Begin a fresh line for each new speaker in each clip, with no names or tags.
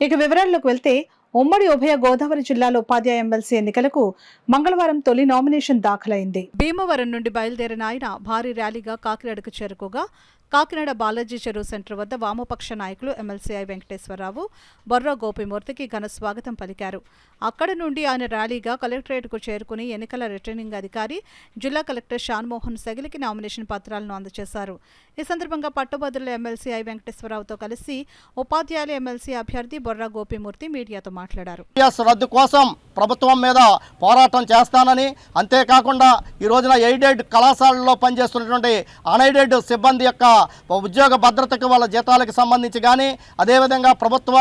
ఇక వివరాల్లోకి వెళ్తే ఉమ్మడి ఉభయ గోదావరి జిల్లాలో ఉపాధ్యాయ ఎమ్మెల్సీ ఎన్నికలకు మంగళవారం తొలి నామినేషన్ దాఖలైంది. భీమవరం నుండి బయలుదేరిన ఆయన భారీ ర్యాలీగా కాకినాడకు చేరుకోగా కాకినాడ బాలాజీ చెరువు సెంటర్ వద్ద వామపక్ష నాయకులు ఎమ్మెల్సీ ఐ వెంకటేశ్వరరావు, బొర్రా గోపిమూర్తికి ఘన స్వాగతం పలికారు. అక్కడ నుండి ఆయన ర్యాలీగా కలెక్టరేట్కు చేరుకుని ఎన్నికల రిటర్నింగ్ అధికారి జిల్లా కలెక్టర్ షాన్మోహన్ సెగిలికి నామినేషన్ పత్రాలను అందజేశారు. ఈ సందర్భంగా పట్టుభద్రుల ఎమ్మెల్సీ ఐ వెంకటేశ్వరరావుతో కలిసి ఉపాధ్యాయుల ఎమ్మెల్సీ అభ్యర్థి బొర్రా గోపిమూర్తి మీడియాతో మాట్లాడారు.
రద్దు కోసం ప్రభుత్వం మీద పోరాటం చేస్తానని, అంతేకాకుండా ఈ రోజున ఎయిడెడ్ కళాశాలల్లో పనిచేస్తున్నటువంటి అన్ఎయిడెడ్ సిబ్బంది యొక్క ఉద్యోగ భద్రతకు వాళ్ళ జీతాలకు సంబంధించి కానీ, అదేవిధంగా ప్రభుత్వ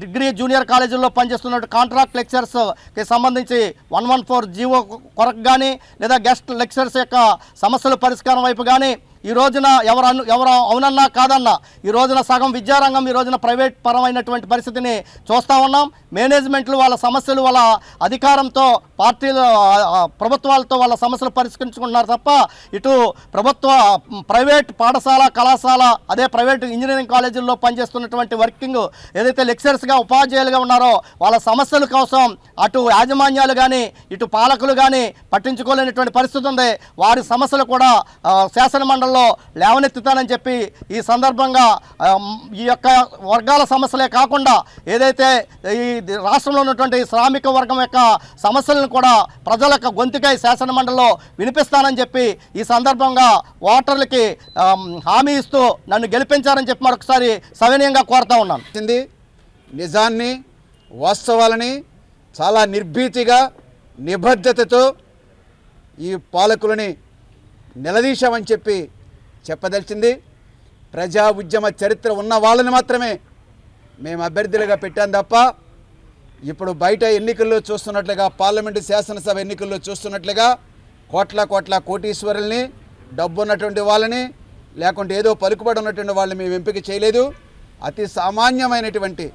డిగ్రీ జూనియర్ కాలేజీల్లో పనిచేస్తున్న కాంట్రాక్ట్ లెక్చరర్స్కి సంబంధించి 114 జీవో కొరకు కానీ, లేదా గెస్ట్ లెక్చరర్స్ యొక్క సమస్యల పరిష్కారం వైపు కానీ ఈ రోజున ఎవరు అవునన్నా కాదన్నా ఈ రోజున సగం విద్యారంగం ఈ రోజున ప్రైవేట్ పరమైనటువంటి పరిస్థితిని చూస్తూ ఉన్నాం. మేనేజ్మెంట్లు వాళ్ళ సమస్యలు వాళ్ళ అధికారంతో పార్టీలు ప్రభుత్వాలతో వాళ్ళ సమస్యలు పరిష్కరించుకుంటున్నారు తప్ప ఇటు ప్రభుత్వ ప్రైవేట్ పాఠశాల కళాశాల అదే ప్రైవేట్ ఇంజనీరింగ్ కాలేజీల్లో పనిచేస్తున్నటువంటి వర్కింగ్ ఏదైతే లెక్చరర్స్గా ఉపాధ్యాయులుగా ఉన్నారో వాళ్ళ సమస్యల కోసం అటు యాజమాన్యాలు కానీ ఇటు పాలకులు కానీ పట్టించుకోలేనటువంటి పరిస్థితి ఉంది. వారి సమస్యలు కూడా శాసనమండలి లేవనెత్తుతానని చెప్పి ఈ సందర్భంగా ఈ యొక్క వర్గాల సమస్యలే కాకుండా ఏదైతే ఈ రాష్ట్రంలో ఉన్నటువంటి శ్రామిక వర్గం యొక్క సమస్యలను కూడా ప్రజల యొక్క గొంతుకై శాసనమండలిలో వినిపిస్తానని చెప్పి ఈ సందర్భంగా ఓటర్లకి హామీ ఇస్తూ నన్ను గెలిపించారని చెప్పి మరొకసారి సవినయంగా కోరుతా ఉన్నాను.
నిజాన్ని వాస్తవాలని చాలా నిర్భీతిగా నిబద్ధతతో ఈ పాలకులని నిలదీశామని చెప్పి చెప్పదలిచింది. ప్రజా ఉద్యమ చరిత్ర ఉన్న వాళ్ళని మాత్రమే మేము అభ్యర్థులుగా పెట్టాం తప్ప ఇప్పుడు బయట ఎన్నికల్లో చూస్తున్నట్లుగా పార్లమెంటు శాసనసభ ఎన్నికల్లో చూస్తున్నట్లుగా కోట్ల కోటీశ్వరుల్ని డబ్బున్నటువంటి వాళ్ళని లేకుంటే ఏదో పలుకుబడి ఉన్నటువంటి వాళ్ళని మేము ఎంపిక చేయలేదు. అతి సామాన్యమైనటువంటి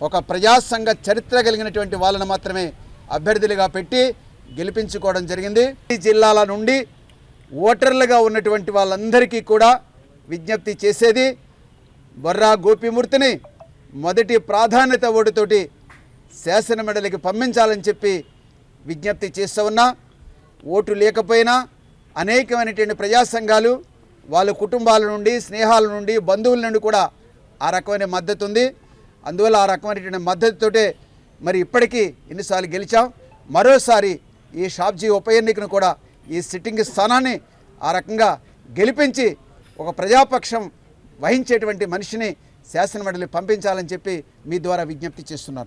ఒక ప్రజాసంఘ చరిత్ర కలిగినటువంటి వాళ్ళని మాత్రమే అభ్యర్థులుగా పెట్టి గెలిపించుకోవడం జరిగింది. ఈ జిల్లాల నుండి ఓటర్లుగా ఉన్నటువంటి వాళ్ళందరికీ కూడా విజ్ఞప్తి చేసేది బొర్రా గోపిమూర్తిని మొదటి ప్రాధాన్యత ఓటుతోటి శాసనమండలికి పంపించాలని చెప్పి విజ్ఞప్తి చేస్తూ ఉన్నా. ఓటు లేకపోయినా అనేకమైనటువంటి ప్రజా సంఘాలు వాళ్ళ కుటుంబాల నుండి స్నేహాల నుండి బంధువుల నుండి కూడా ఆ రకమైన మద్దతు ఉంది. అందువల్ల ఆ రకమైనటువంటి మద్దతుతోటే మరి ఇప్పటికీ ఎన్నిసార్లు గెలిచాం. మరోసారి ఈ షాబ్జీ ఉప ఎన్నికను కూడా ఈ సిట్టింగ్ స్థానాన్ని ఆ రకంగా గెలిపించి ఒక ప్రజాపక్షం వహించేటువంటి మనిషిని శాసనమండలి పంపించాలని చెప్పి మీ ద్వారా విజ్ఞప్తి చేస్తున్నారు.